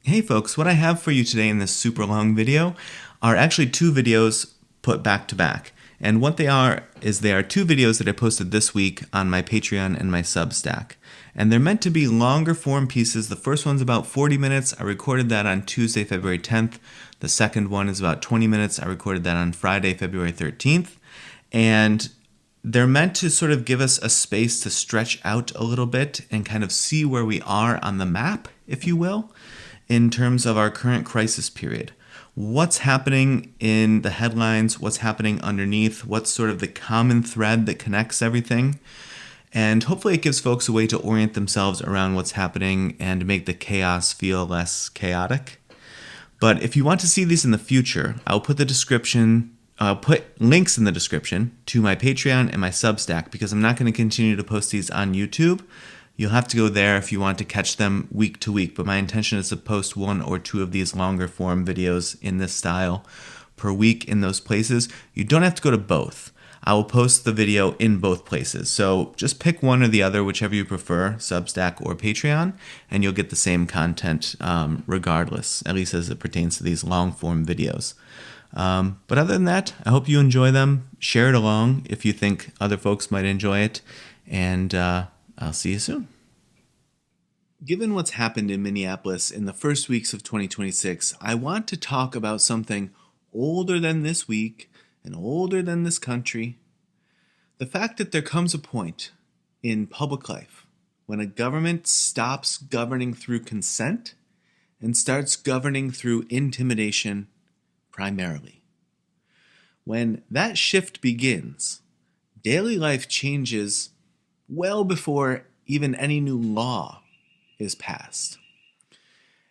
Hey folks, what I have for you today in this super long video are actually two videos put back to back. And what they are is they are two videos that I posted this week on my Patreon and my Substack. And they're meant to be longer form pieces. The first one's about 40 minutes. I recorded that on Tuesday, February 10th. The second one is about 20 minutes. I recorded that on Friday, February 13th. And they're meant to sort of give us a space to stretch out a little bit and kind of see where we are on the map, if you will, in terms of our current crisis period. What's happening in the headlines? What's happening underneath? What's sort of the common thread that connects everything? And hopefully it gives folks a way to orient themselves around what's happening and make the chaos feel less chaotic. But if you want to see these in the future, I'll put links in the description to my Patreon and my Substack because I'm not going to continue to post these on YouTube. You'll have to go there if you want to catch them week to week, but my intention is to post one or two of these longer form videos in this style per week in those places. You don't have to go to both. I will post the video in both places. So just pick one or the other, whichever you prefer, Substack or Patreon, and you'll get the same content regardless, at least as it pertains to these long form videos. But other than that, I hope you enjoy them. Share it along if you think other folks might enjoy it, and I'll see you soon. Given what's happened in Minneapolis in the first weeks of 2026, I want to talk about something older than this week and older than this country. The fact that there comes a point in public life when a government stops governing through consent and starts governing through intimidation primarily. When that shift begins, daily life changes well before even any new law is passed.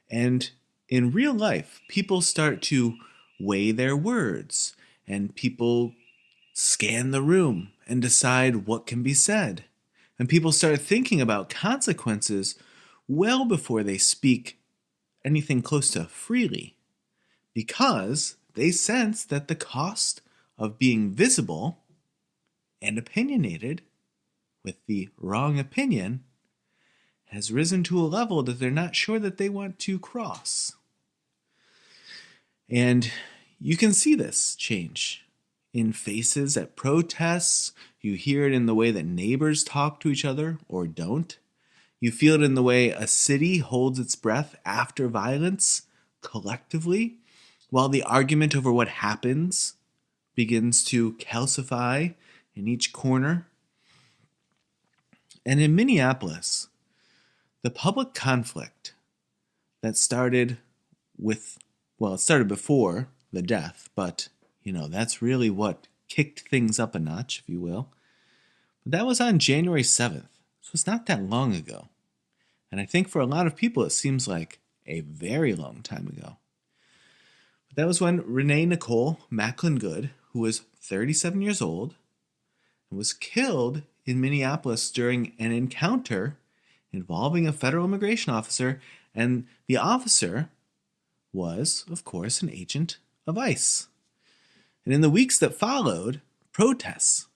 And in real life, people start to weigh their words, and people scan the room and decide what can be said. And people start thinking about consequences well before they speak anything close to freely, because they sense that the cost of being visible and opinionated with the wrong opinion has risen to a level that they're not sure that they want to cross. And you can see this change in faces at protests. You hear it in the way that neighbors talk to each other or don't. You feel it in the way a city holds its breath after violence collectively, while the argument over what happens begins to calcify in each corner. And in Minneapolis, the public conflict that started it started before the death, but, that's really what kicked things up a notch, if you will. But that was on January 7th, so it's not that long ago. And I think for a lot of people, it seems like a very long time ago. But that was when Renee Nicole Macklin Good, who was 37 years old, and was killed in Minneapolis during an encounter involving a federal immigration officer, and the officer was, of course, an agent of ICE. And in the weeks that followed, protests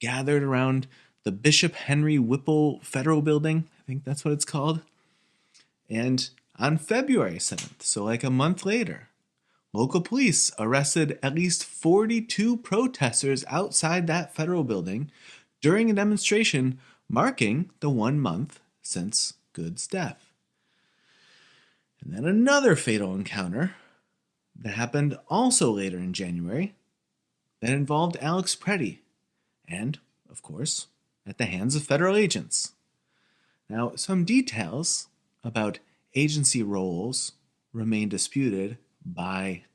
gathered around the Bishop Henry Whipple Federal Building, I think that's what it's called. And on February 7th, so like a month later, local police arrested at least 42 protesters outside that federal building during a demonstration marking the 1 month since Good's death. And then another fatal encounter that happened also later in January that involved Alex Preddy, and, of course, at the hands of federal agents. Now, some details about agency roles remain disputed by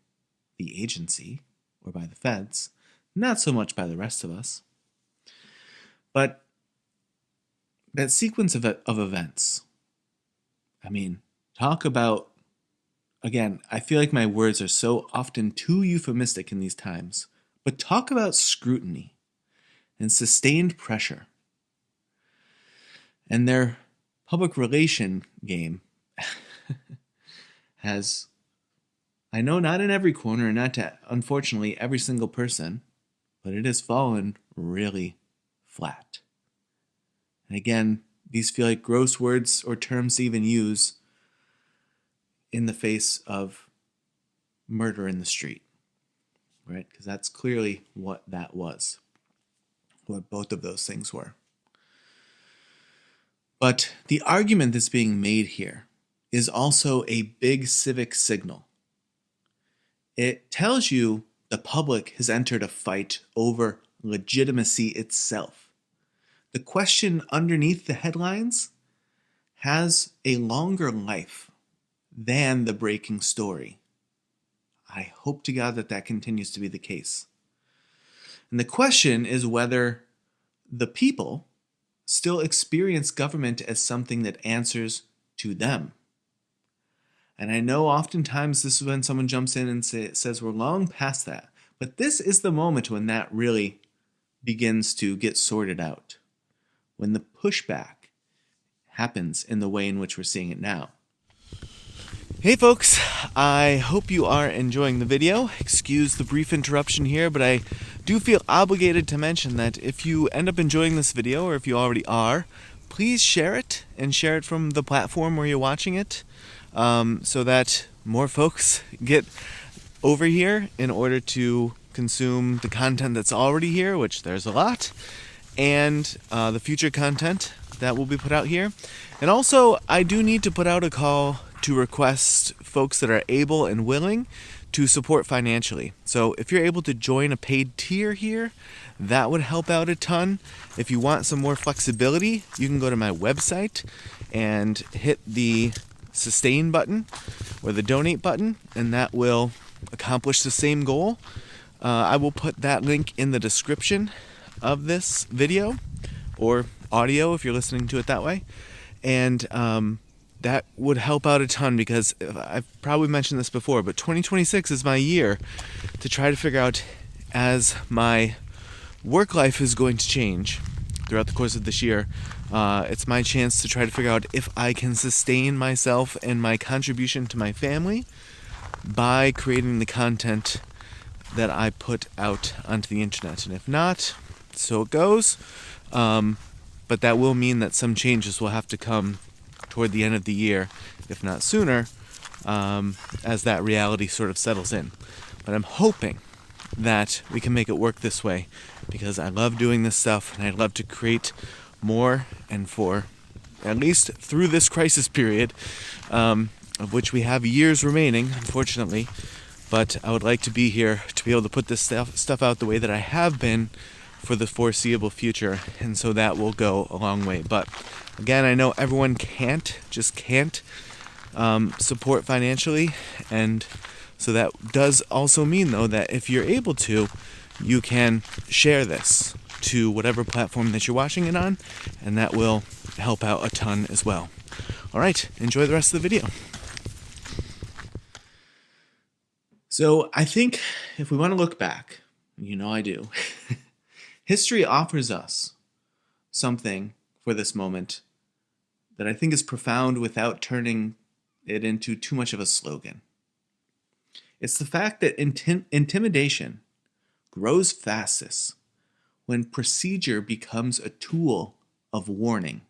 the agency or by the feds, not so much by the rest of us. But that sequence of events, talk about, again, I feel like my words are so often too euphemistic in these times, but talk about scrutiny and sustained pressure. And their public relation game has, I know not in every corner and not to, unfortunately, every single person, but it has fallen really flat. And again, these feel like gross words or terms to even use in the face of murder in the street, right? Because that's clearly what that was, what both of those things were. But the argument that's being made here is also a big civic signal. It tells you the public has entered a fight over legitimacy itself. The question underneath the headlines has a longer life than the breaking story. I hope to God that that continues to be the case. And the question is whether the people still experience government as something that answers to them. And I know oftentimes this is when someone jumps in and says we're long past that. But this is the moment when that really begins to get sorted out. When the pushback happens in the way in which we're seeing it now. Hey folks, I hope you are enjoying the video. Excuse the brief interruption here, but I do feel obligated to mention that if you end up enjoying this video, or if you already are, please share it, and share it from the platform where you're watching it, so that more folks get over here in order to consume the content that's already here, which there's a lot, and the future content that will be put out here. And also, I do need to put out a call to request folks that are able and willing to support financially. So if you're able to join a paid tier here, that would help out a ton. If you want some more flexibility, you can go to my website and hit the sustain button or the donate button, and that will accomplish the same goal. I will put that link in the description of this video, or audio if you're listening to it that way. And that would help out a ton, because I've probably mentioned this before, but 2026 is my year to try to figure out, as my work life is going to change throughout the course of this year, it's my chance to try to figure out if I can sustain myself and my contribution to my family by creating the content that I put out onto the internet. And if not, so it goes. But that will mean that some changes will have to come toward the end of the year, if not sooner, as that reality sort of settles in. But I'm hoping that we can make it work this way, because I love doing this stuff, and I'd love to create more, and for at least through this crisis period, of which we have years remaining, unfortunately. But I would like to be here to be able to put this stuff out the way that I have been for the foreseeable future, and so that will go a long way. But again, I know everyone can't support financially, and so that does also mean, though, that if you're able to, you can share this to whatever platform that you're watching it on, and that will help out a ton as well. All right, enjoy the rest of the video. So I think if we want to look back, you know I do, history offers us something for this moment that I think is profound without turning it into too much of a slogan. It's the fact that intimidation grows fastest when procedure becomes a tool of warning.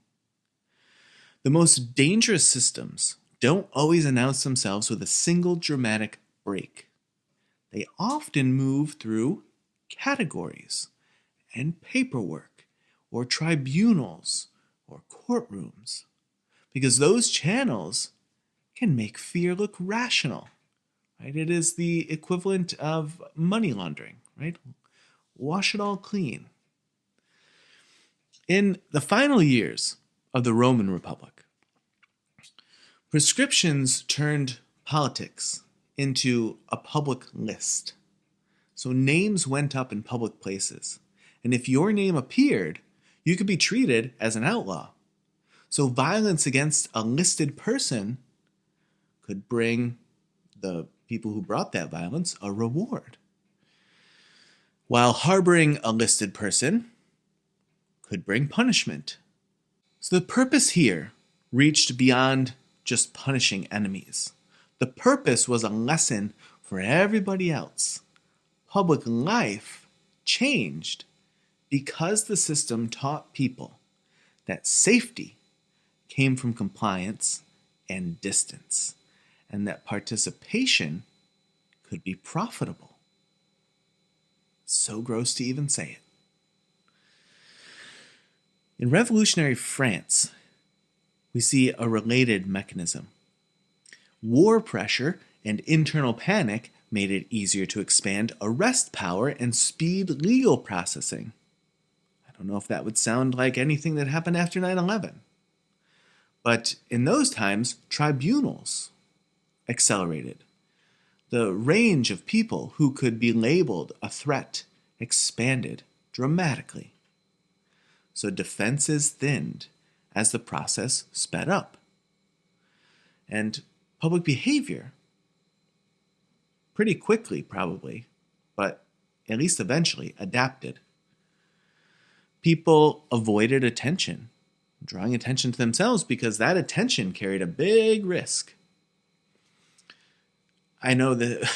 The most dangerous systems don't always announce themselves with a single dramatic break. They often move through categories and paperwork, or tribunals, or courtrooms, because those channels can make fear look rational, right? It is the equivalent of money laundering, right? Wash it all clean. In the final years of the Roman Republic, prescriptions turned politics into a public list. So names went up in public places. And if your name appeared, you could be treated as an outlaw. So violence against a listed person could bring the people who brought that violence a reward, while harboring a listed person could bring punishment. So the purpose here reached beyond just punishing enemies. The purpose was a lesson for everybody else. Public life changed because the system taught people that safety came from compliance and distance. and that participation could be profitable. So gross to even say it. In revolutionary France, we see a related mechanism. War pressure and internal panic made it easier to expand arrest power and speed legal processing. I don't know if that would sound like anything that happened after 9/11. But in those times, tribunals accelerated. The range of people who could be labeled a threat expanded dramatically. So defenses thinned as the process sped up. And public behavior, pretty quickly probably, but at least eventually, adapted. People avoided attention, drawing attention to themselves because that attention carried a big risk. I know that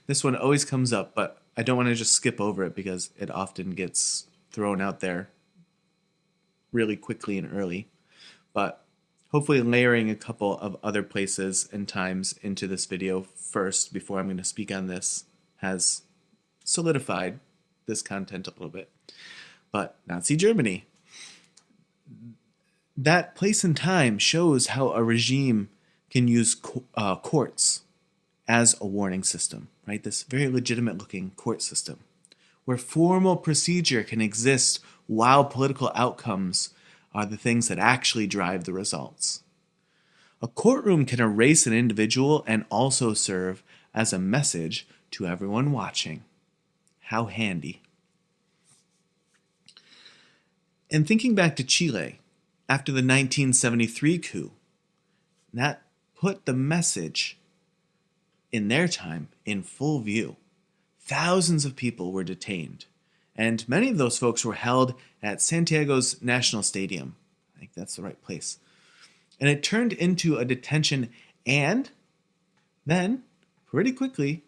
this one always comes up, but I don't want to just skip over it because it often gets thrown out there really quickly and early. But hopefully layering a couple of other places and times into this video first before I'm going to speak on this has solidified this content a little bit. But Nazi Germany. That place and time shows how a regime can use courts as a warning system, right? This very legitimate looking court system where formal procedure can exist while political outcomes are the things that actually drive the results. A courtroom can erase an individual and also serve as a message to everyone watching. How handy. And thinking back to Chile, after the 1973 coup, that put the message in their time in full view. Thousands of people were detained, and many of those folks were held at Santiago's National Stadium. I think that's the right place. And it turned into a detention and then, pretty quickly,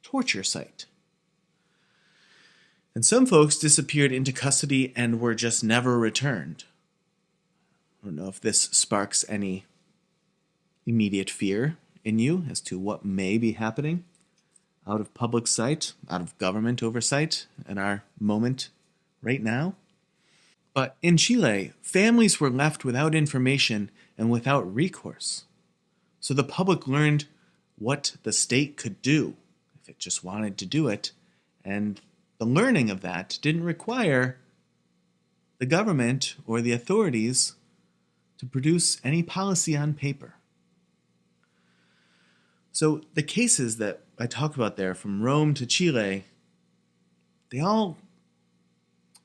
torture site. And some folks disappeared into custody and were just never returned. I don't know if this sparks any immediate fear in you as to what may be happening out of public sight, out of government oversight in our moment right now. But in Chile, families were left without information and without recourse. So the public learned what the state could do if it just wanted to do it, and the learning of that didn't require the government or the authorities to produce any policy on paper. So the cases that I talk about there, from Rome to Chile, they all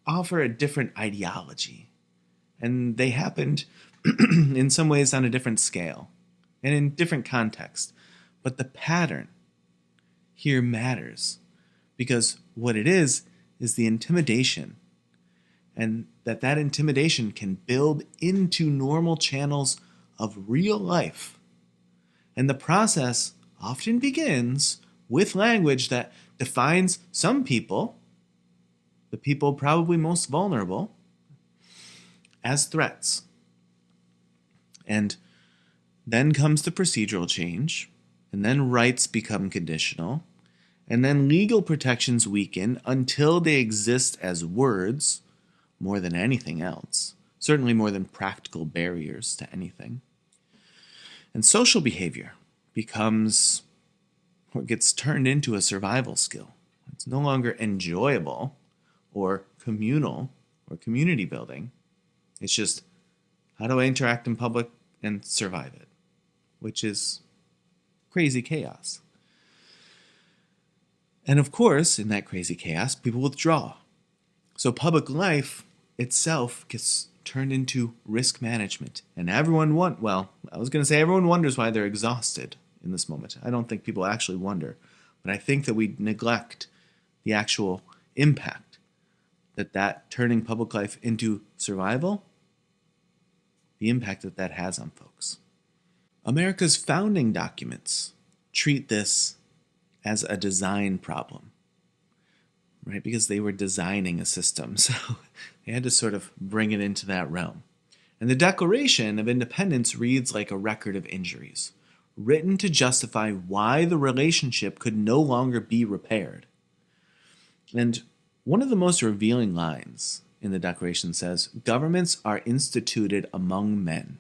offer a different ideology. And they happened in some ways on a different scale and in different context. But the pattern here matters because what it is the intimidation. And that intimidation can build into normal channels of real life. And the process often begins with language that defines some people, the people probably most vulnerable, as threats. And then comes the procedural change, and then rights become conditional, and then legal protections weaken until they exist as words more than anything else, certainly more than practical barriers to anything. And social behavior becomes or gets turned into a survival skill. It's no longer enjoyable or communal or community building. It's just, how do I interact in public and survive it? Which is crazy chaos. And of course, in that crazy chaos, people withdraw. So public life itself gets turned into risk management. And everyone wonders why they're exhausted in this moment. I don't think people actually wonder. But I think that we neglect the actual impact that turning public life into survival, the impact that has on folks. America's founding documents treat this as a design problem, right? Because they were designing a system, so they had to sort of bring it into that realm. And the Declaration of Independence reads like a record of injuries, written to justify why the relationship could no longer be repaired. And one of the most revealing lines in the Declaration says, "Governments are instituted among men,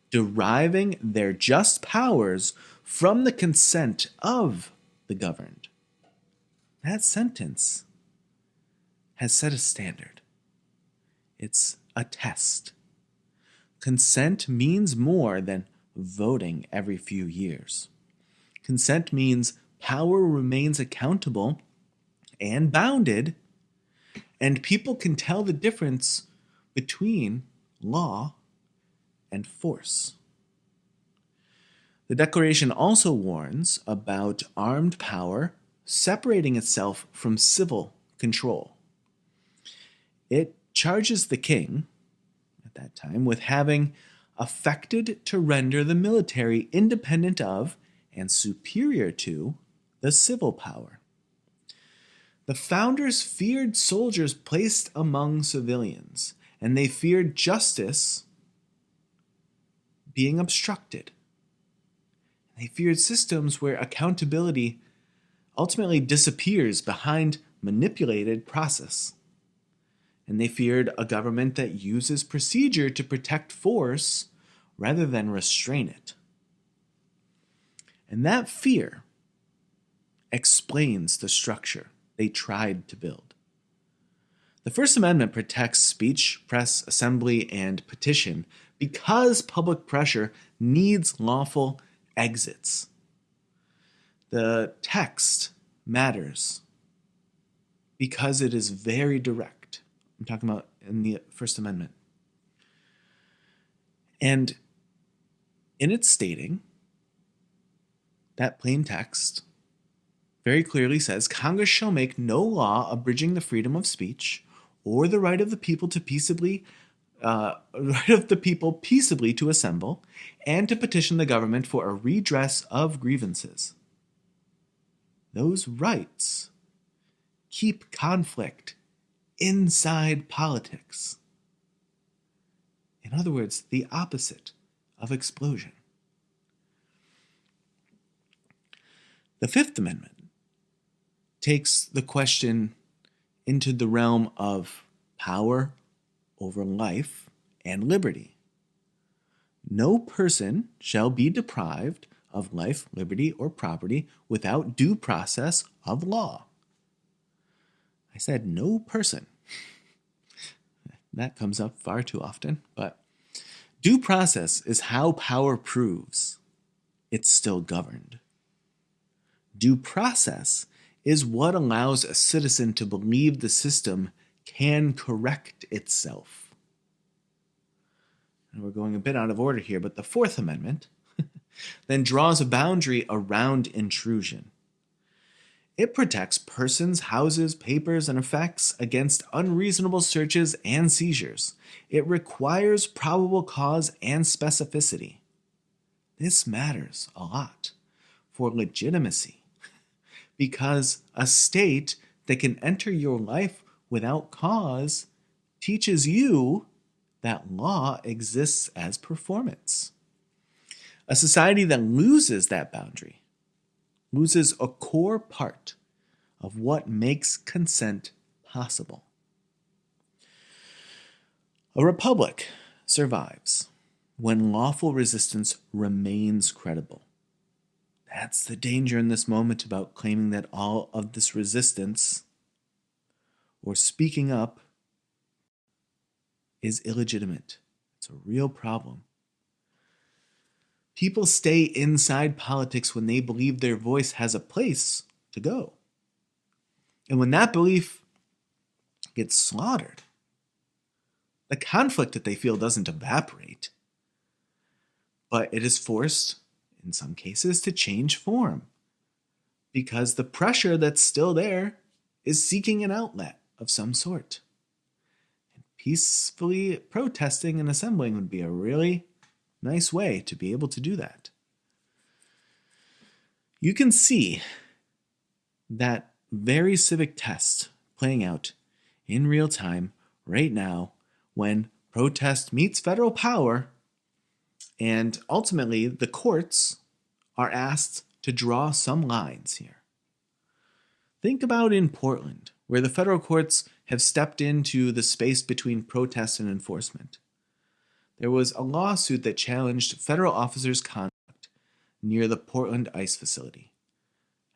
deriving their just powers from the consent of the governed." That sentence has set a standard. It's a test. Consent means more than voting every few years. Consent means power remains accountable and bounded, and people can tell the difference between law and force. The Declaration also warns about armed power separating itself from civil control. It charges the king, at that time, with having affected to render the military independent of and superior to the civil power. The founders feared soldiers placed among civilians, and they feared justice being obstructed. They feared systems where accountability ultimately disappears behind manipulated process. And they feared a government that uses procedure to protect force rather than restrain it. And that fear explains the structure they tried to build. The First Amendment protects speech, press, assembly, and petition because public pressure needs lawful exits. The text matters because it is very direct. I'm talking about in the First Amendment. And in its stating, that plain text very clearly says, "Congress shall make no law abridging the freedom of speech or the right of the people to peaceably to assemble and to petition the government for a redress of grievances." Those rights keep conflict inside politics. In other words, the opposite of explosion. The Fifth Amendment takes the question into the realm of power over life and liberty. No person shall be deprived of life, liberty, or property without due process of law. I said no person. That comes up far too often, but due process is how power proves it's still governed. Due process is what allows a citizen to believe the system can correct itself. And we're going a bit out of order here, but the Fourth Amendment then draws a boundary around intrusion. It protects persons, houses, papers, and effects against unreasonable searches and seizures. It requires probable cause and specificity. This matters a lot for legitimacy, because a state that can enter your life without cause teaches you that law exists as performance. A society that loses that boundary loses a core part of what makes consent possible. A republic survives when lawful resistance remains credible. That's the danger in this moment about claiming that all of this resistance or speaking up is illegitimate. It's a real problem. People stay inside politics when they believe their voice has a place to go. And when that belief gets slaughtered, the conflict that they feel doesn't evaporate, but it is forced, in some cases, to change form because the pressure that's still there is seeking an outlet of some sort. And peacefully protesting and assembling would be a really nice way to be able to do that. You can see that very civic test playing out in real time right now when protest meets federal power and ultimately the courts are asked to draw some lines here. Think about in Portland, where the federal courts have stepped into the space between protest and enforcement. There was a lawsuit that challenged federal officers' conduct near the Portland ICE facility.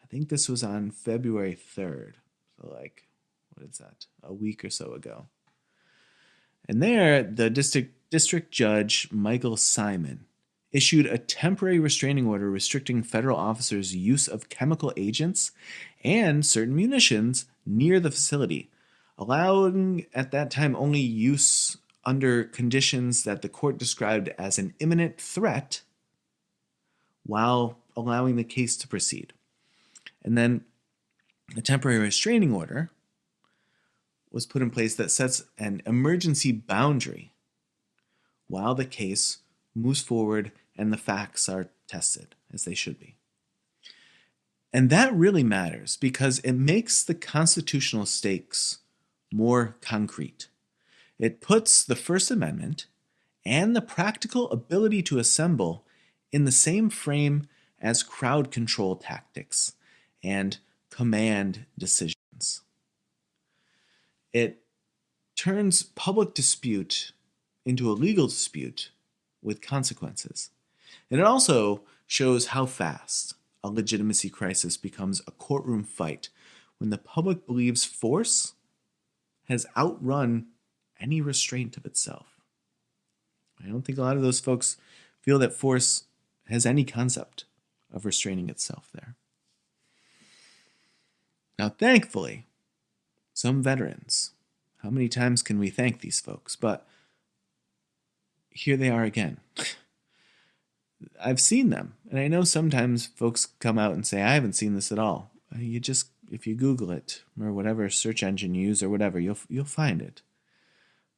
I think this was on February 3rd, so what is that, a week or so ago. And there, the district judge, Michael Simon, issued a temporary restraining order restricting federal officers' use of chemical agents and certain munitions near the facility, allowing at that time only use under conditions that the court described as an imminent threat while allowing the case to proceed. And then a temporary restraining order was put in place that sets an emergency boundary while the case moves forward and the facts are tested as they should be. And that really matters because it makes the constitutional stakes more concrete. It puts the First Amendment and the practical ability to assemble in the same frame as crowd control tactics and command decisions. It turns public dispute into a legal dispute with consequences. And it also shows how fast a legitimacy crisis becomes a courtroom fight when the public believes force has outrun any restraint of itself. I don't think a lot of those folks feel that force has any concept of restraining itself there. Now, thankfully, some veterans, how many times can we thank these folks? But here they are again. I've seen them, and I know sometimes folks come out and say, I haven't seen this at all. If you Google it, or whatever search engine you use or whatever, you'll find it.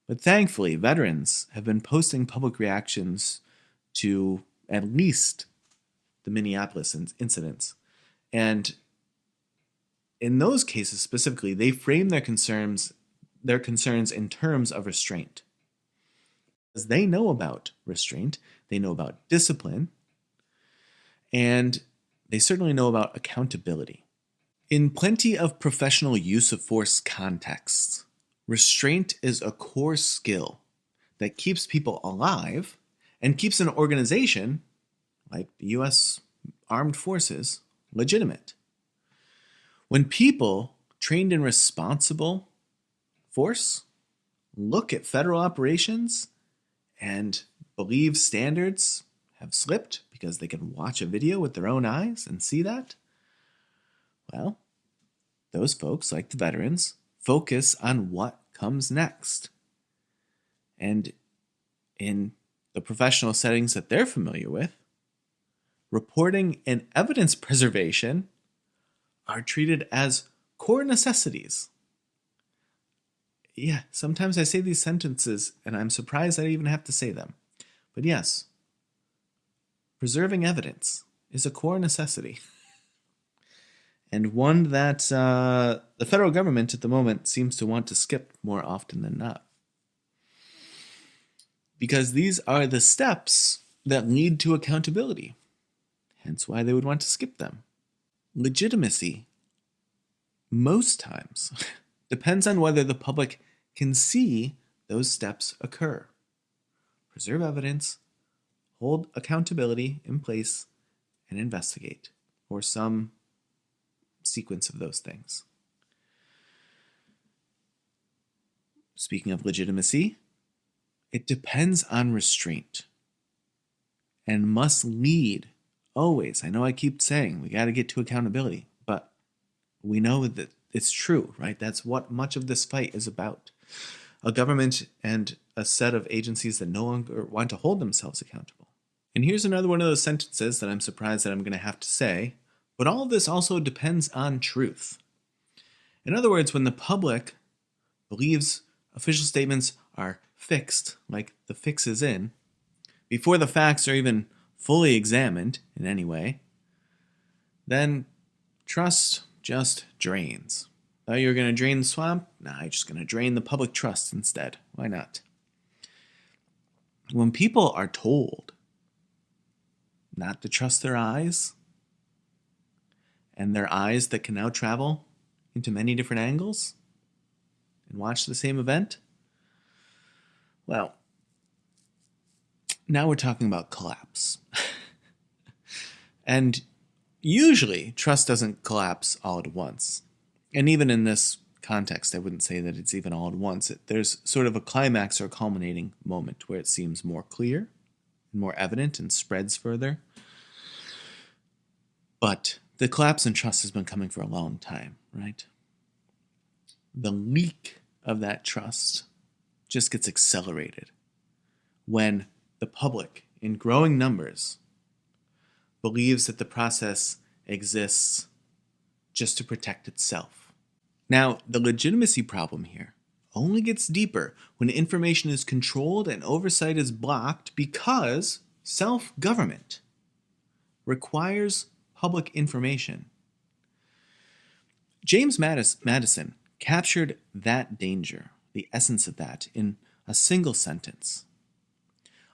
But thankfully, veterans have been posting public reactions to at least the Minneapolis incidents. And in those cases specifically, they frame their concerns in terms of restraint. Because they know about restraint, they know about discipline, and they certainly know about accountability. In plenty of professional use of force contexts, restraint is a core skill that keeps people alive and keeps an organization, like the U.S. Armed Forces, legitimate. When people trained in responsible force look at federal operations and believe standards have slipped because they can watch a video with their own eyes and see that, well, those folks, like the veterans, focus on what comes next. And in the professional settings that they're familiar with, reporting and evidence preservation are treated as core necessities. Yeah, sometimes I say these sentences and I'm surprised I even have to say them. But yes, preserving evidence is a core necessity. And one that the federal government at the moment seems to want to skip more often than not. Because these are the steps that lead to accountability. Hence why they would want to skip them. Legitimacy, most times, depends on whether the public can see those steps occur. Preserve evidence, hold accountability in place, and investigate, or some sequence of those things. Speaking of legitimacy, it depends on restraint and must lead always. I know I keep saying we got to get to accountability, but we know that it's true, right? That's what much of this fight is about. A government and a set of agencies that no longer want to hold themselves accountable. And here's another one of those sentences that I'm surprised that I'm going to have to say, but all of this also depends on truth. In other words, when the public believes official statements are fixed, like the fix is in, before the facts are even fully examined in any way, then trust just drains. Thought you were going to drain the swamp? Nah, you're just going to drain the public trust instead. Why not? When people are told not to trust their eyes, and their eyes that can now travel into many different angles and watch the same event? Well, now we're talking about collapse. And usually, trust doesn't collapse all at once. And even in this context, I wouldn't say that it's even all at once. There's sort of a climax or a culminating moment where it seems more clear, more evident, and spreads further. But the collapse in trust has been coming for a long time, right? The leak of that trust just gets accelerated when the public, in growing numbers, believes that the process exists just to protect itself. Now, the legitimacy problem here only gets deeper when information is controlled and oversight is blocked because self-government requires public information. James Madison captured that danger, the essence of that, in a single sentence.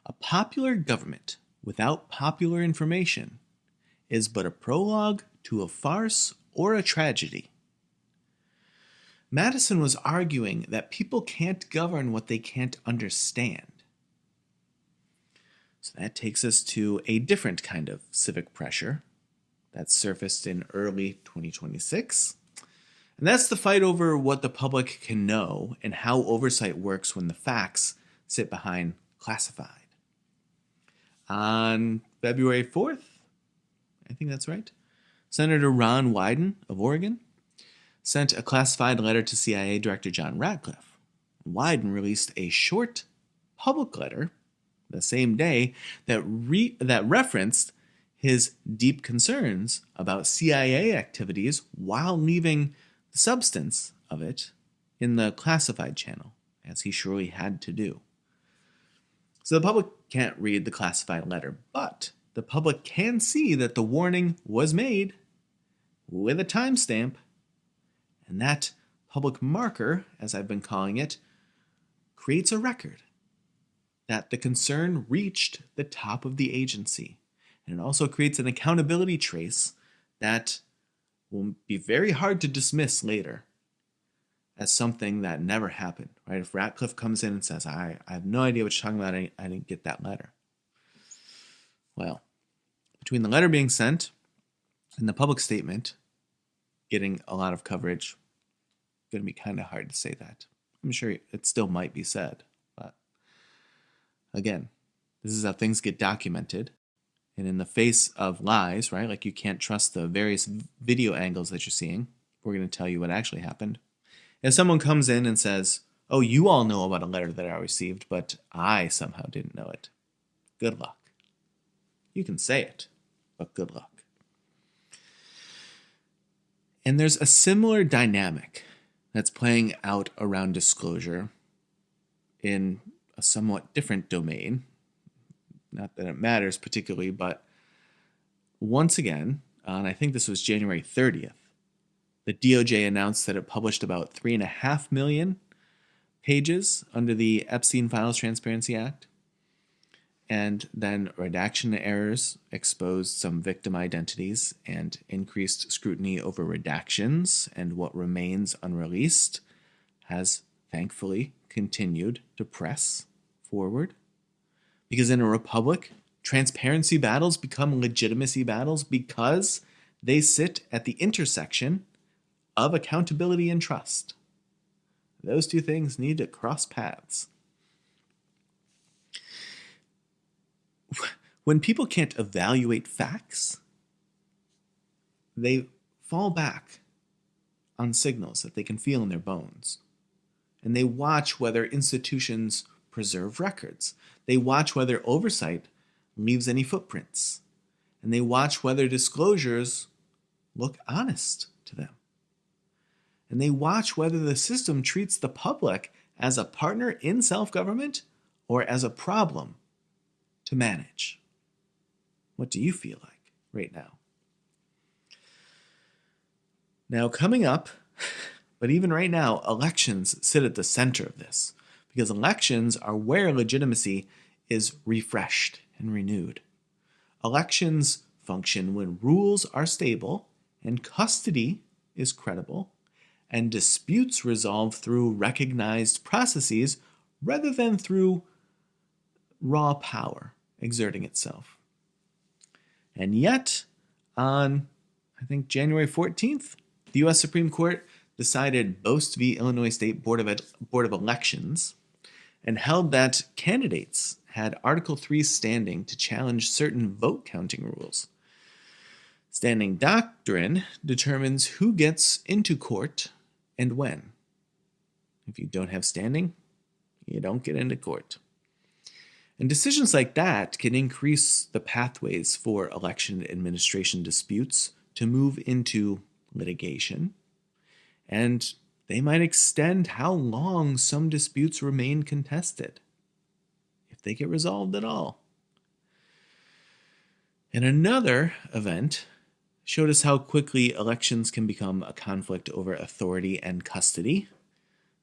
A popular government without popular information is but a prologue to a farce or a tragedy. Madison was arguing that people can't govern what they can't understand. So that takes us to a different kind of civic pressure that surfaced in early 2026. And that's the fight over what the public can know and how oversight works when the facts sit behind classified. On February 4th, I think that's right, Senator Ron Wyden of Oregon sent a classified letter to CIA Director John Ratcliffe. Wyden released a short public letter the same day that referenced his deep concerns about CIA activities while leaving the substance of it in the classified channel, as he surely had to do. So the public can't read the classified letter, but the public can see that the warning was made with a timestamp, and that public marker, as I've been calling it, creates a record that the concern reached the top of the agency. And it also creates an accountability trace that will be very hard to dismiss later as something that never happened, right? If Ratcliffe comes in and says, I have no idea what you're talking about, I didn't get that letter. Well, between the letter being sent and the public statement getting a lot of coverage, it's going to be kind of hard to say that. I'm sure it still might be said, but again, this is how things get documented. And in the face of lies, right, like you can't trust the various video angles that you're seeing, we're going to tell you what actually happened. If someone comes in and says, oh, you all know about a letter that I received, but I somehow didn't know it, good luck. You can say it, but good luck. And there's a similar dynamic that's playing out around disclosure in a somewhat different domain. Not that it matters particularly, but once again, on I think this was January 30th, the DOJ announced that it published about 3.5 million pages under the Epstein Files Transparency Act. And then redaction errors exposed some victim identities, and increased scrutiny over redactions and what remains unreleased has thankfully continued to press forward. Because in a republic, transparency battles become legitimacy battles because they sit at the intersection of accountability and trust. Those two things need to cross paths. When people can't evaluate facts, they fall back on signals that they can feel in their bones. And they watch whether institutions preserve records. They watch whether oversight leaves any footprints. And they watch whether disclosures look honest to them. And they watch whether the system treats the public as a partner in self-government or as a problem to manage. What do you feel like right now? Now, coming up, but even right now, elections sit at the center of this, because elections are where legitimacy is refreshed and renewed. Elections function when rules are stable and custody is credible, and disputes resolve through recognized processes rather than through raw power exerting itself. And yet, on, I think, January 14th, the U.S. Supreme Court decided Bost v. Illinois State Board of Elections and held that candidates had Article 3 standing to challenge certain vote counting rules. Standing doctrine determines who gets into court and when. If you don't have standing, you don't get into court. And decisions like that can increase the pathways for election administration disputes to move into litigation, and they might extend how long some disputes remain contested, if they get resolved at all. And another event showed us how quickly elections can become a conflict over authority and custody,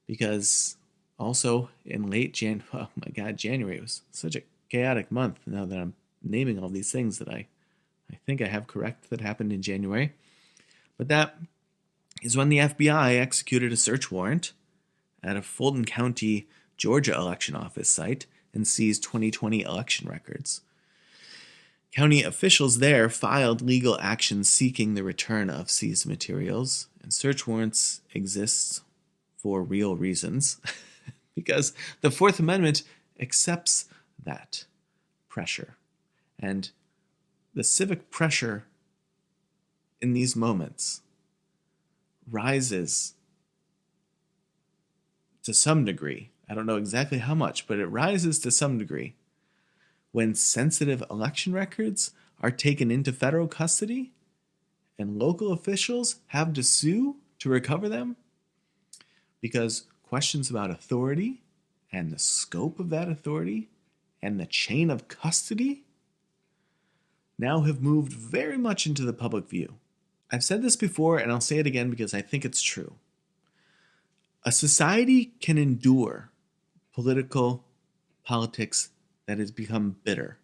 because also in late January was such a chaotic month now that I'm naming all these things that I think I have correct that happened in January. But that is when the FBI executed a search warrant at a Fulton County, Georgia election office site and seized 2020 election records. County officials there filed legal action seeking the return of seized materials, and search warrants exist for real reasons because the Fourth Amendment accepts that pressure. And the civic pressure in these moments rises to some degree. I don't know exactly how much, but it rises to some degree when sensitive election records are taken into federal custody and local officials have to sue to recover them because questions about authority and the scope of that authority and the chain of custody now have moved very much into the public view. I've said this before, and I'll say it again because I think it's true. A society can endure politics that has become bitter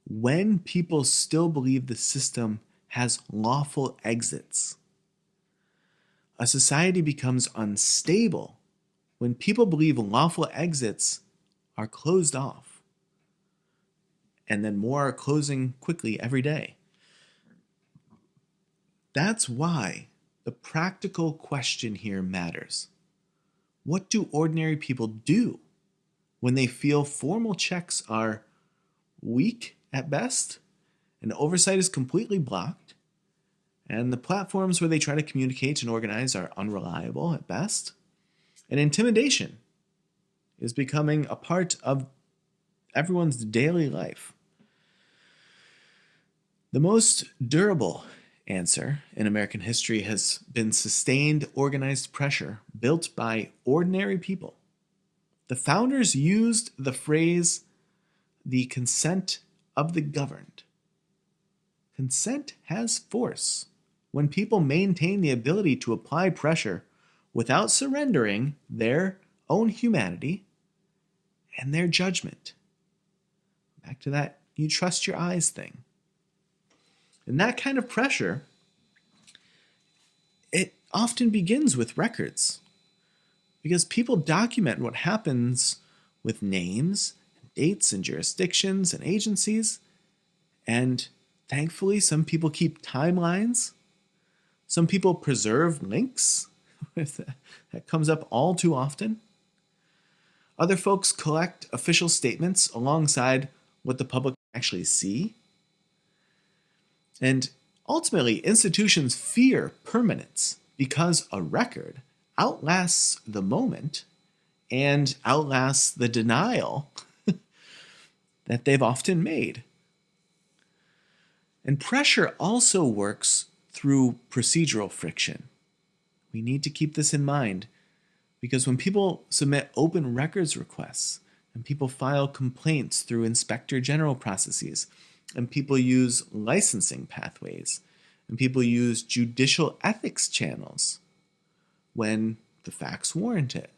when people still believe the system has lawful exits. A society becomes unstable when people believe lawful exits are closed off, and then more are closing quickly every day. That's why the practical question here matters. What do ordinary people do when they feel formal checks are weak at best and oversight is completely blocked and the platforms where they try to communicate and organize are unreliable at best, and intimidation is becoming a part of everyone's daily life? The most durable answer in American history has been sustained organized pressure built by ordinary people. The founders used the phrase, the consent of the governed. Consent has force when people maintain the ability to apply pressure without surrendering their own humanity and their judgment. Back to that you trust your eyes thing. And that kind of pressure, it often begins with records, because people document what happens with names, dates, and jurisdictions and agencies. And thankfully, some people keep timelines. Some people preserve links. That comes up all too often. Other folks collect official statements alongside what the public actually see. And ultimately, institutions fear permanence because a record outlasts the moment and outlasts the denial that they've often made. And pressure also works through procedural friction. We need to keep this in mind because when people submit open records requests and people file complaints through inspector general processes, and people use licensing pathways, and people use judicial ethics channels when the facts warrant it,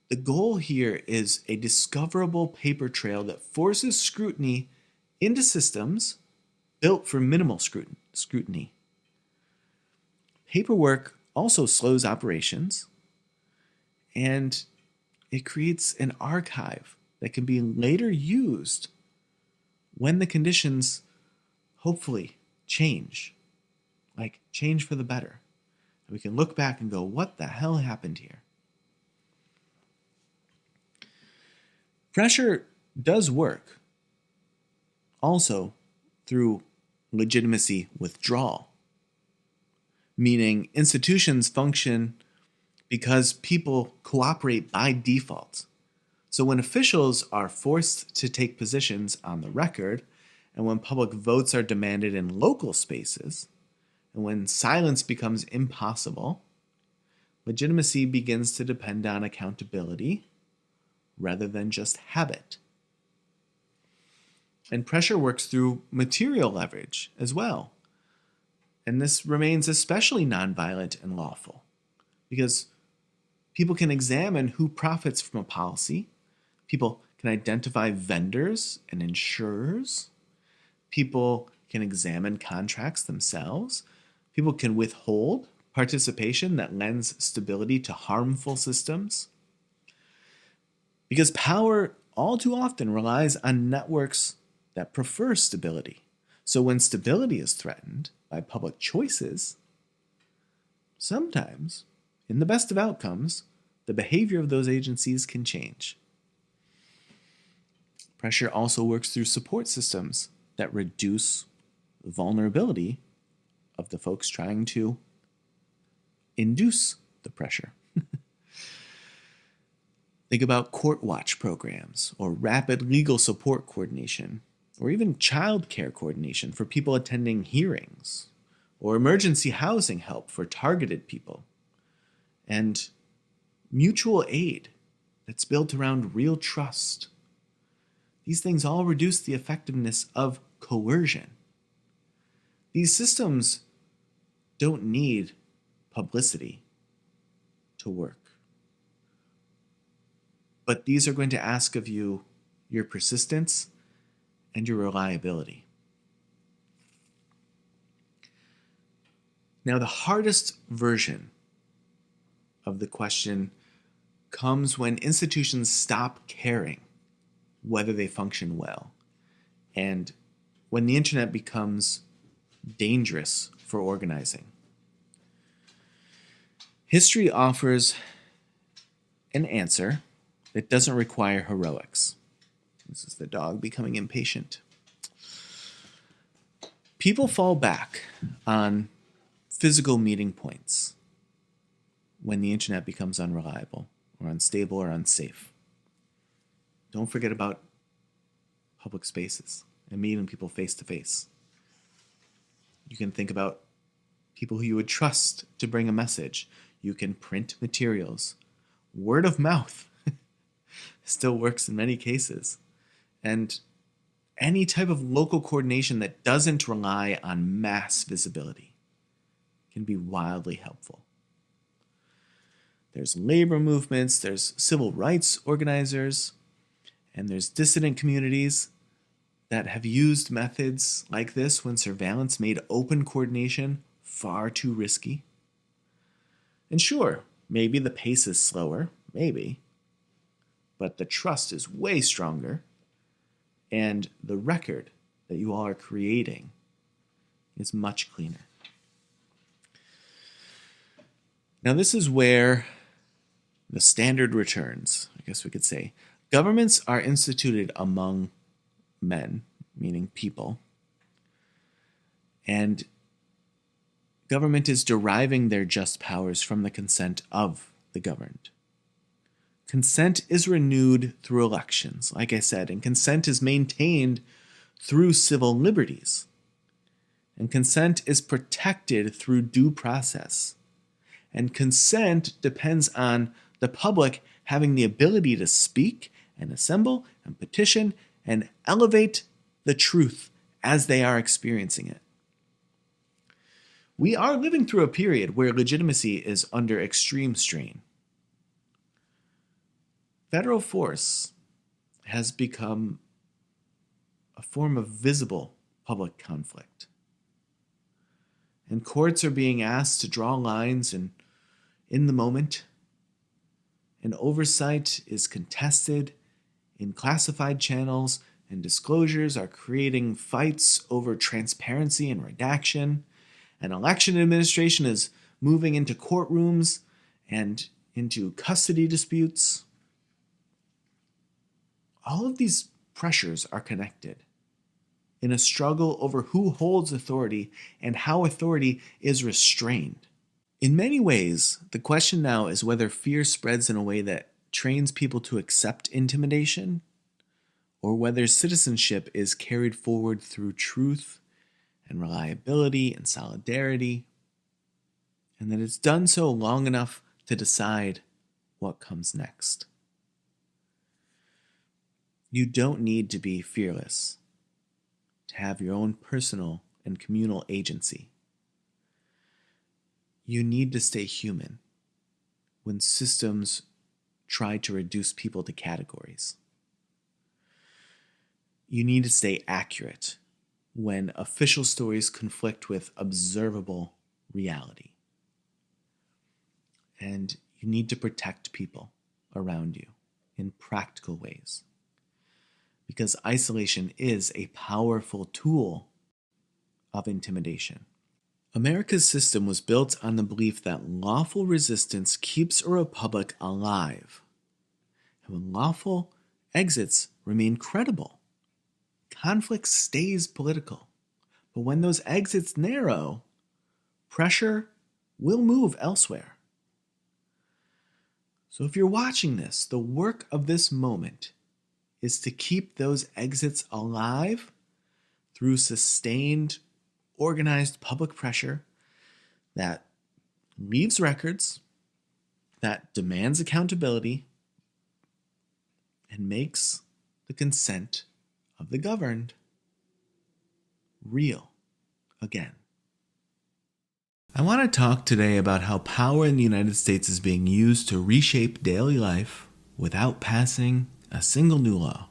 The goal here is a discoverable paper trail that forces scrutiny into systems built for minimal scrutiny. Paperwork also slows operations, and it creates an archive that can be later used when the conditions hopefully change, like change for the better. And we can look back and go, what the hell happened here? Pressure does work also through legitimacy withdrawal, meaning institutions function because people cooperate by default. So when officials are forced to take positions on the record, and when public votes are demanded in local spaces, and when silence becomes impossible, legitimacy begins to depend on accountability rather than just habit. And pressure works through material leverage as well. And this remains especially nonviolent and lawful because people can examine who profits from a policy. People can identify vendors and insurers. People can examine contracts themselves. People can withhold participation that lends stability to harmful systems. Because power all too often relies on networks that prefer stability. So when stability is threatened by public choices, sometimes, in the best of outcomes, the behavior of those agencies can change. Pressure also works through support systems that reduce the vulnerability of the folks trying to induce the pressure. Think about court watch programs or rapid legal support coordination, or even child care coordination for people attending hearings, or emergency housing help for targeted people, and mutual aid that's built around real trust. These things all reduce the effectiveness of coercion. These systems don't need publicity to work. But these are going to ask of you your persistence and your reliability. Now, the hardest version of the question comes when institutions stop caring whether they function well, and when the internet becomes dangerous for organizing. History offers an answer that doesn't require heroics. This is the dog becoming impatient. People fall back on physical meeting points when the internet becomes unreliable or unstable or unsafe. Don't forget about public spaces and meeting people face to face. You can think about people who you would trust to bring a message. You can print materials. Word of mouth still works in many cases. And any type of local coordination that doesn't rely on mass visibility can be wildly helpful. There's labor movements, there's civil rights organizers, and there's dissident communities that have used methods like this when surveillance made open coordination far too risky. And sure, maybe the pace is slower, maybe, but the trust is way stronger, and the record that you all are creating is much cleaner. Now, this is where the standard returns, I guess we could say. Governments are instituted among men, meaning people, and government is deriving their just powers from the consent of the governed. Consent is renewed through elections, like I said, and consent is maintained through civil liberties. And consent is protected through due process. And consent depends on the public having the ability to speak and assemble and petition and elevate the truth as they are experiencing it. We are living through a period where legitimacy is under extreme strain. Federal force has become a form of visible public conflict. And courts are being asked to draw lines in the moment. And oversight is contested in classified channels, and disclosures are creating fights over transparency and redaction. And election administration is moving into courtrooms and into custody disputes. All of these pressures are connected in a struggle over who holds authority and how authority is restrained. In many ways, the question now is whether fear spreads in a way that trains people to accept intimidation, or whether citizenship is carried forward through truth and reliability and solidarity, and that it's done so long enough to decide what comes next. You don't need to be fearless to have your own personal and communal agency. You need to stay human when systems try to reduce people to categories. You need to stay accurate when official stories conflict with observable reality. And you need to protect people around you in practical ways, because isolation is a powerful tool of intimidation. America's system was built on the belief that lawful resistance keeps a republic alive. And when lawful exits remain credible, conflict stays political. But when those exits narrow, pressure will move elsewhere. So if you're watching this, the work of this moment is to keep those exits alive through sustained, organized public pressure that leaves records, that demands accountability, and makes the consent of the governed real again. I want to talk today about how power in the United States is being used to reshape daily life without passing a single new law.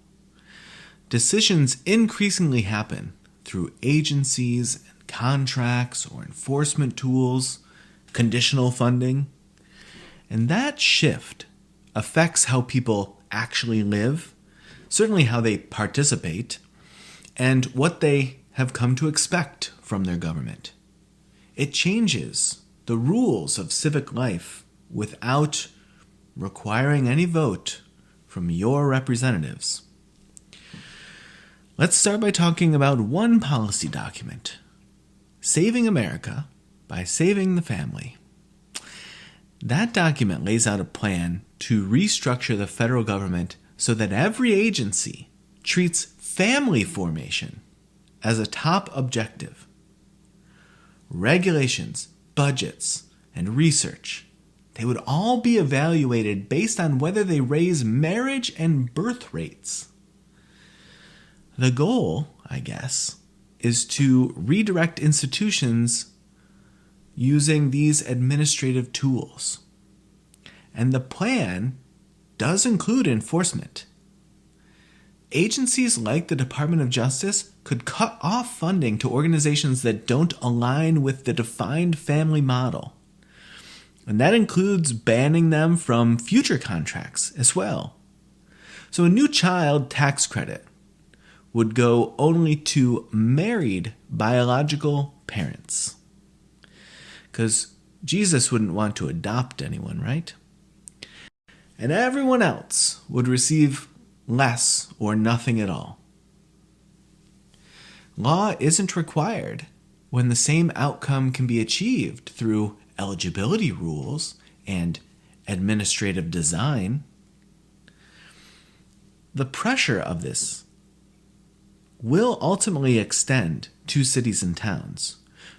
Decisions increasingly happen through agencies and contracts or enforcement tools, conditional funding, and that shift affects how people actually live, certainly how they participate, and what they have come to expect from their government. It changes the rules of civic life without requiring any vote from your representatives. Let's start by talking about one policy document, Saving America by Saving the Family. That document lays out a plan to restructure the federal government so that every agency treats family formation as a top objective. Regulations, budgets, and research, they would all be evaluated based on whether they raise marriage and birth rates. The goal, I guess, is to redirect institutions using these administrative tools. And the plan does include enforcement. Agencies like the Department of Justice could cut off funding to organizations that don't align with the defined family model. And that includes banning them from future contracts as well. So a new child tax credit would go only to married biological parents. Because Jesus wouldn't want to adopt anyone, right? And everyone else would receive less or nothing at all. Law isn't required when the same outcome can be achieved through eligibility rules and administrative design. The pressure of this will ultimately extend to cities and towns.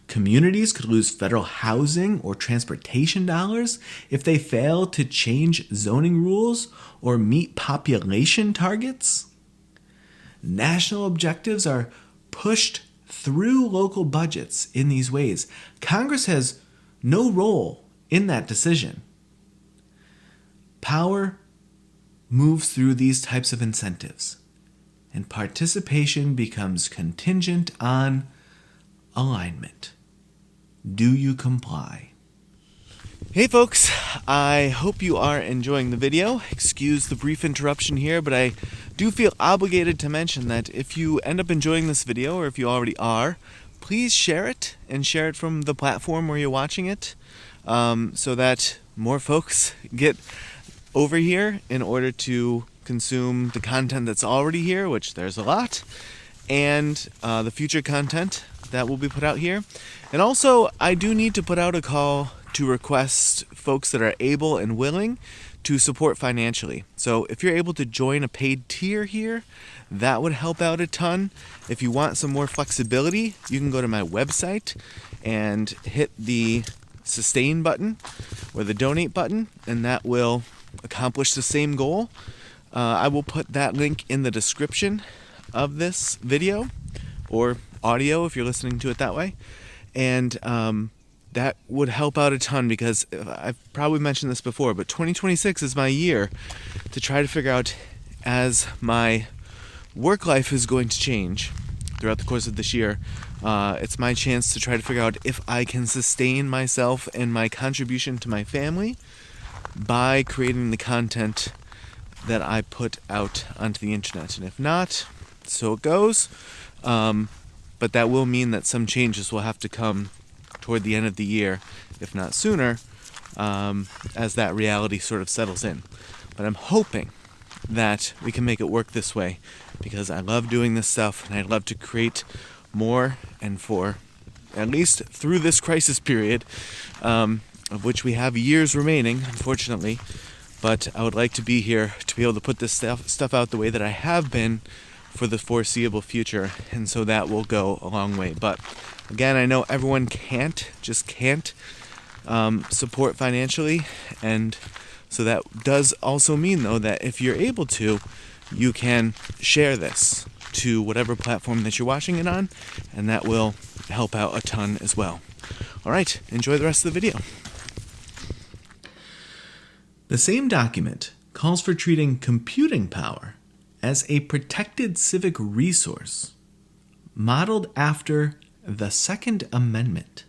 Communities could lose federal housing or transportation dollars if they fail to change zoning rules or meet population targets. National objectives are pushed through local budgets in these ways. Congress has no role in that decision. Power moves through these types of incentives, and participation becomes contingent on alignment. Do you comply? Hey folks, I hope you are enjoying the video. Excuse the brief interruption here, but I do feel obligated to mention that if you end up enjoying this video, or if you already are, please share it, and share it from the platform where you're watching it, so that more folks get over here in order to consume the content that's already here, which there's a lot, and the future content that will be put out here. And also, I do need to put out a call to request folks that are able and willing to support financially. So if you're able to join a paid tier here, that would help out a ton. If you want some more flexibility, you can go to my website and hit the sustain button or the donate button, and that will accomplish the same goal. I will put that link in the description of this video, or audio if you're listening to it that way. And that would help out a ton, because I've probably mentioned this before, but 2026 is my year to try to figure out, as my work life is going to change throughout the course of this year, it's my chance to try to figure out if I can sustain myself and my contribution to my family by creating the content that I put out onto the internet. And if not, so it goes. But that will mean that some changes will have to come toward the end of the year, if not sooner, as that reality sort of settles in. But I'm hoping that we can make it work this way, because I love doing this stuff, and I'd love to create more, and for at least through this crisis period, of which we have years remaining, unfortunately. But I would like to be here to be able to put this stuff out the way that I have been for the foreseeable future, and so that will go a long way. But again, I know everyone can't support financially, and so that does also mean, though, that if you're able to, you can share this to whatever platform that you're watching it on, and that will help out a ton as well. All right, enjoy the rest of the video. The same document calls for treating computing power as a protected civic resource, modeled after the Second Amendment.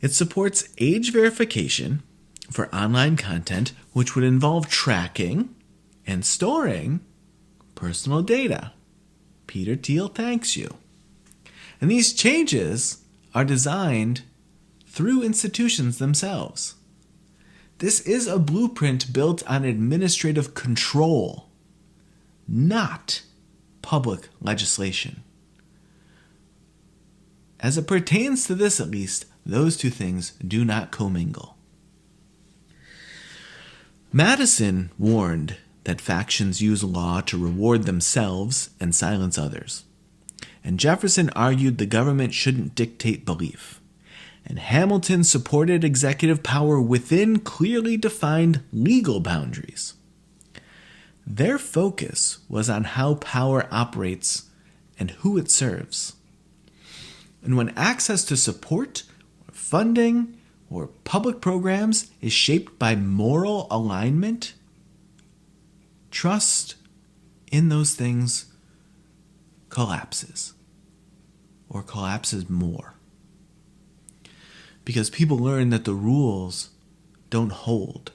It supports age verification for online content, which would involve tracking and storing personal data. Peter Thiel thanks you. And these changes are designed through institutions themselves. This is a blueprint built on administrative control, not public legislation. As it pertains to this, at least, those two things do not commingle. Madison warned that factions use law to reward themselves and silence others. And Jefferson argued the government shouldn't dictate belief. And Hamilton supported executive power within clearly defined legal boundaries. Their focus was on how power operates and who it serves. And when access to support, or funding, or public programs is shaped by moral alignment, trust in those things collapses, or collapses more. Because people learn that the rules don't hold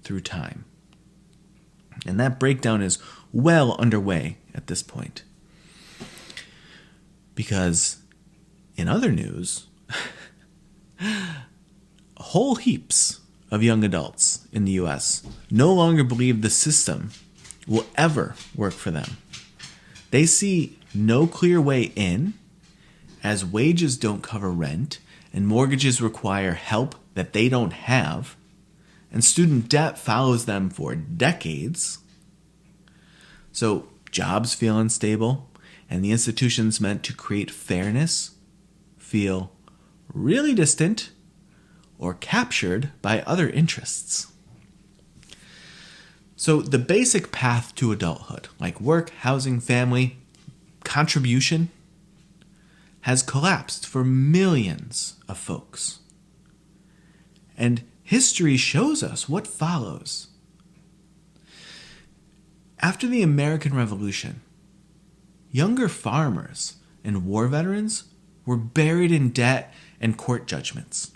through time. And that breakdown is well underway at this point. Because in other news, whole heaps of young adults in the US no longer believe the system will ever work for them. They see no clear way in, as wages don't cover rent, and mortgages require help that they don't have, and student debt follows them for decades. So jobs feel unstable, and the institutions meant to create fairness feel really distant or captured by other interests. So the basic path to adulthood, like work, housing, family, contribution, has collapsed for millions of folks. And history shows us what follows. After the American Revolution, younger farmers and war veterans were buried in debt and court judgments.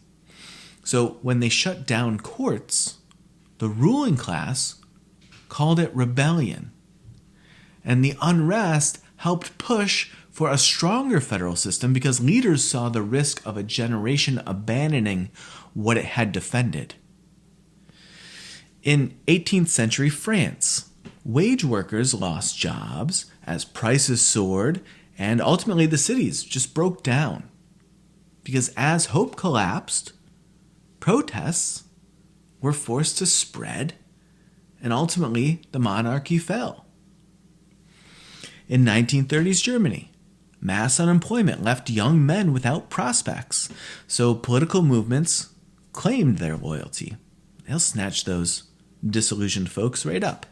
So when they shut down courts, the ruling class called it rebellion. And the unrest helped push for a stronger federal system because leaders saw the risk of a generation abandoning what it had defended. In 18th century France, wage workers lost jobs as prices soared, and ultimately the cities just broke down. Because as hope collapsed, protests were forced to spread, and ultimately the monarchy fell. In 1930s Germany, mass unemployment left young men without prospects, so political movements claimed their loyalty. They'll snatch those disillusioned folks right up.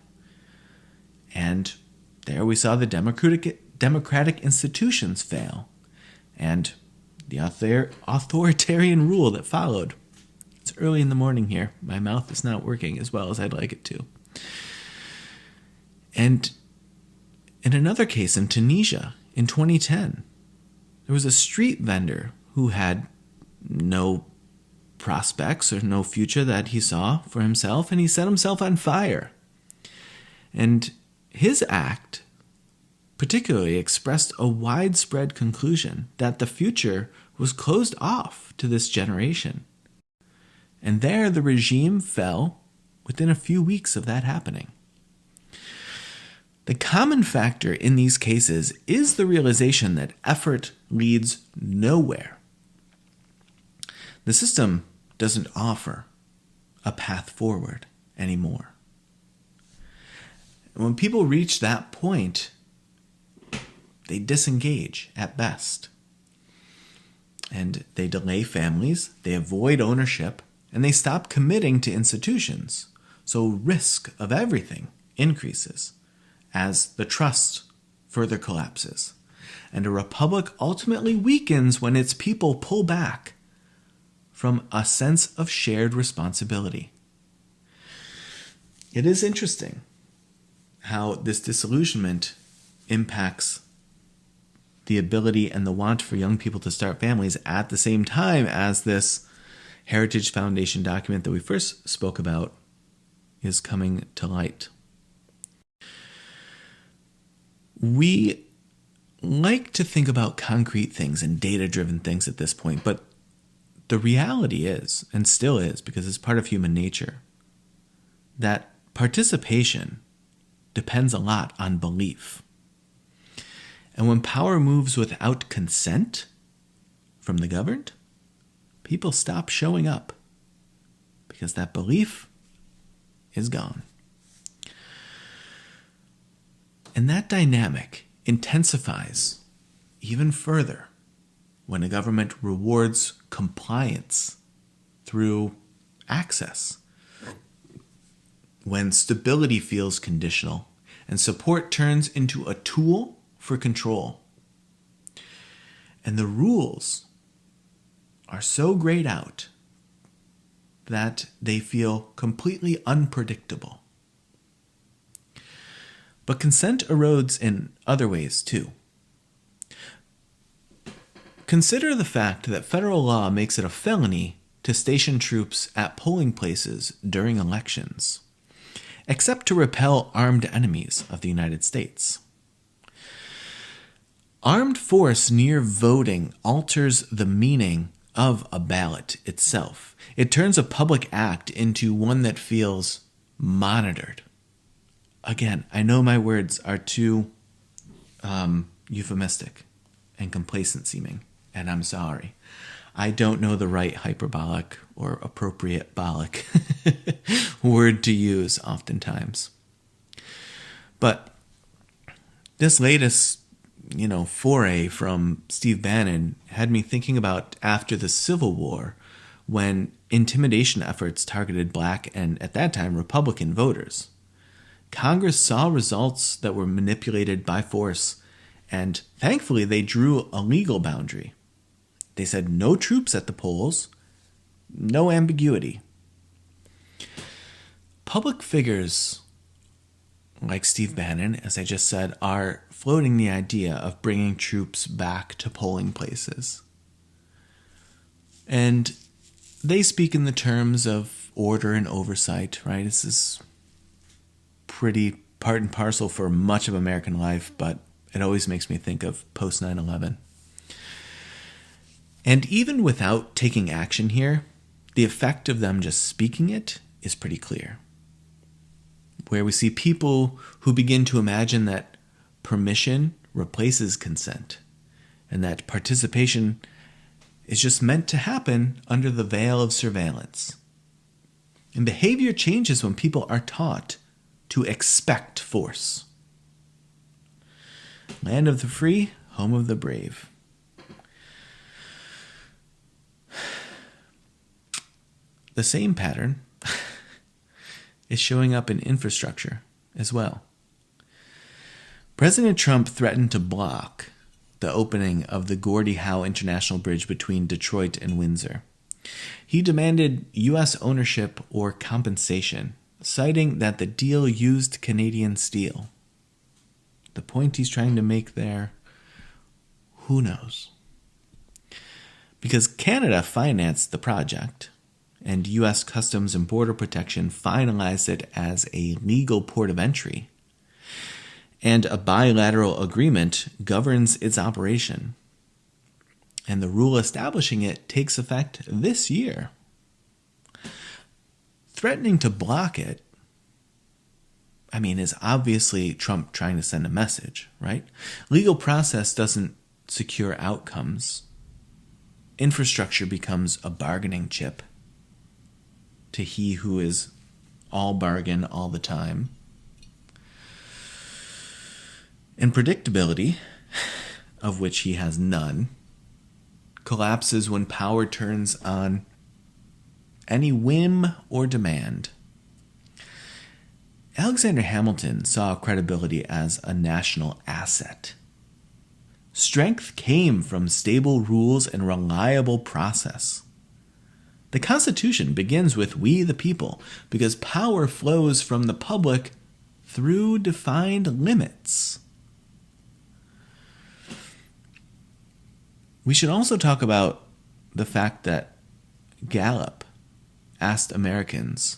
And there we saw the democratic institutions fail, and the authoritarian rule that followed. It's early in the morning here. My mouth is not working as well as I'd like it to. And in another case in Tunisia in 2010, there was a street vendor who had no prospects or no future that he saw for himself, and he set himself on fire. And his act particularly expressed a widespread conclusion that the future was closed off to this generation. And there the regime fell within a few weeks of that happening. The common factor in these cases is the realization that effort leads nowhere. The system doesn't offer a path forward anymore. And when people reach that point, they disengage at best. And they delay families, they avoid ownership, and they stop committing to institutions. So risk of everything increases as the trust further collapses. And a republic ultimately weakens when its people pull back from a sense of shared responsibility. It is interesting how this disillusionment impacts the ability and the want for young people to start families at the same time as this Heritage Foundation document that we first spoke about is coming to light. We like to think about concrete things and data-driven things at this point, but the reality is, and still is because it's part of human nature, that participation depends a lot on belief. And when power moves without consent from the governed, people stop showing up because that belief is gone. And that dynamic intensifies even further when a government rewards compliance through access, when stability feels conditional and support turns into a tool for control. And the rules are so grayed out that they feel completely unpredictable. But consent erodes in other ways too. Consider the fact that federal law makes it a felony to station troops at polling places during elections, except to repel armed enemies of the United States. Armed force near voting alters the meaning of a ballot itself. It turns a public act into one that feels monitored. Again, I know my words are too euphemistic and complacent seeming, and I'm sorry. I don't know the right hyperbolic or appropriate bolic word to use oftentimes. But this latest, foray from Steve Bannon had me thinking about after the Civil War, when intimidation efforts targeted Black and, at that time, Republican voters. Congress saw results that were manipulated by force, and thankfully they drew a legal boundary. They said no troops at the polls, no ambiguity. Public figures like Steve Bannon, as I just said, are floating the idea of bringing troops back to polling places. And they speak in the terms of order and oversight, right? This is pretty part and parcel for much of American life, but it always makes me think of post 9/11. And even without taking action here, the effect of them just speaking it is pretty clear. Where we see people who begin to imagine that permission replaces consent, and that participation is just meant to happen under the veil of surveillance. And behavior changes when people are taught to expect force. Land of the free, home of the brave. The same pattern is showing up in infrastructure as well. President Trump threatened to block the opening of the Gordie Howe International Bridge between Detroit and Windsor. He demanded U.S. ownership or compensation, citing that the deal used Canadian steel. The point he's trying to make there, who knows? Because Canada financed the project, and U.S. Customs and Border Protection finalized it as a legal port of entry, and a bilateral agreement governs its operation. And the rule establishing it takes effect this year. Threatening to block it, is obviously Trump trying to send a message, right? Legal process doesn't secure outcomes. Infrastructure becomes a bargaining chip to he who is all bargain all the time. And predictability, of which he has none, collapses when power turns on any whim or demand. Alexander Hamilton saw credibility as a national asset. Strength came from stable rules and reliable process. The Constitution begins with we the people because power flows from the public through defined limits. We should also talk about the fact that Gallup asked Americans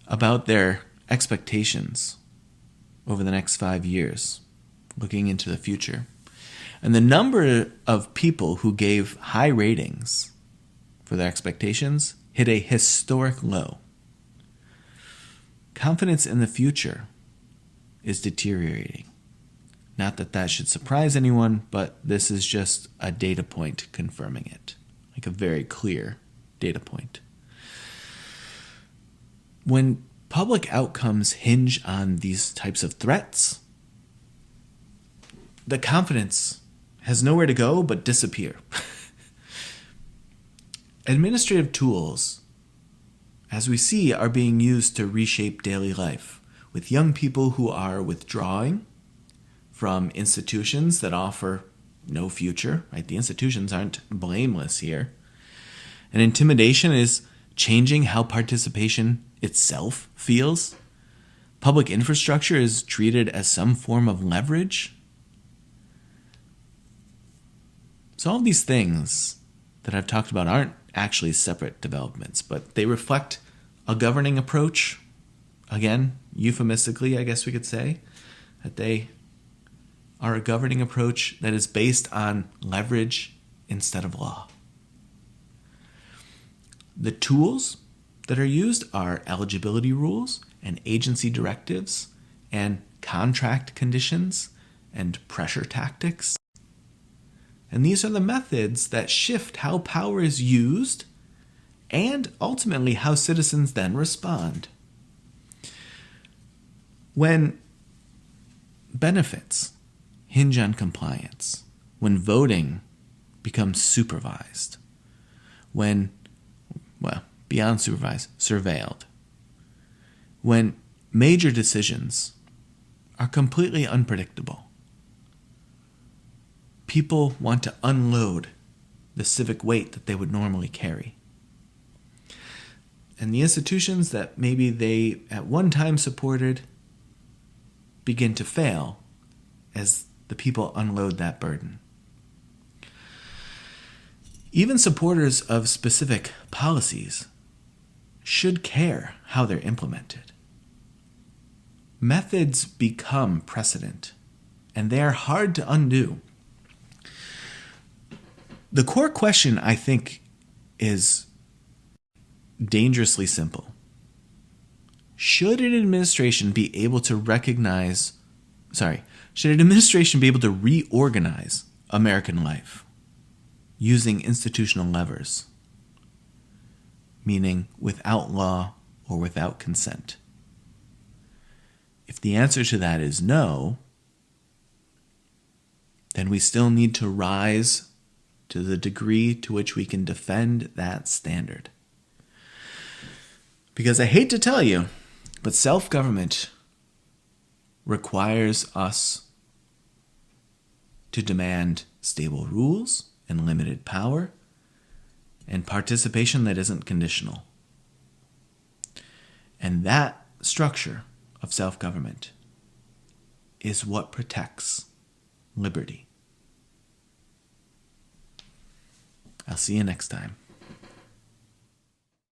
about their expectations over the next 5 years, looking into the future. And the number of people who gave high ratings for their expectations hit a historic low. Confidence in the future is deteriorating. Not that that should surprise anyone, but this is just a data point confirming it, like a very clear data point. When public outcomes hinge on these types of threats, the confidence has nowhere to go but disappear. Administrative tools, as we see, are being used to reshape daily life, with young people who are withdrawing from institutions that offer no future, right? The institutions aren't blameless here. And intimidation is changing how participation itself feels. Public infrastructure is treated as some form of leverage. So all these things that I've talked about aren't actually separate developments, but they reflect a governing approach. Again, euphemistically, I guess we could say, that they are a governing approach that is based on leverage instead of law. The tools that are used are eligibility rules and agency directives and contract conditions and pressure tactics. And these are the methods that shift how power is used and ultimately how citizens then respond. When benefits hinge on compliance, when voting becomes supervised, when, beyond supervised, surveilled, when major decisions are completely unpredictable, people want to unload the civic weight that they would normally carry. And the institutions that maybe they at one time supported begin to fail as the people unload that burden. Even supporters of specific policies should care how they're implemented. Methods become precedent, and they are hard to undo. The core question, I think, is dangerously simple. Should an administration be able to reorganize American life using institutional levers, meaning without law or without consent? If the answer to that is no, then we still need to rise to the degree to which we can defend that standard. Because I hate to tell you, but self-government requires us to demand stable rules and limited power and participation that isn't conditional. And that structure of self-government is what protects liberty. I'll see you next time.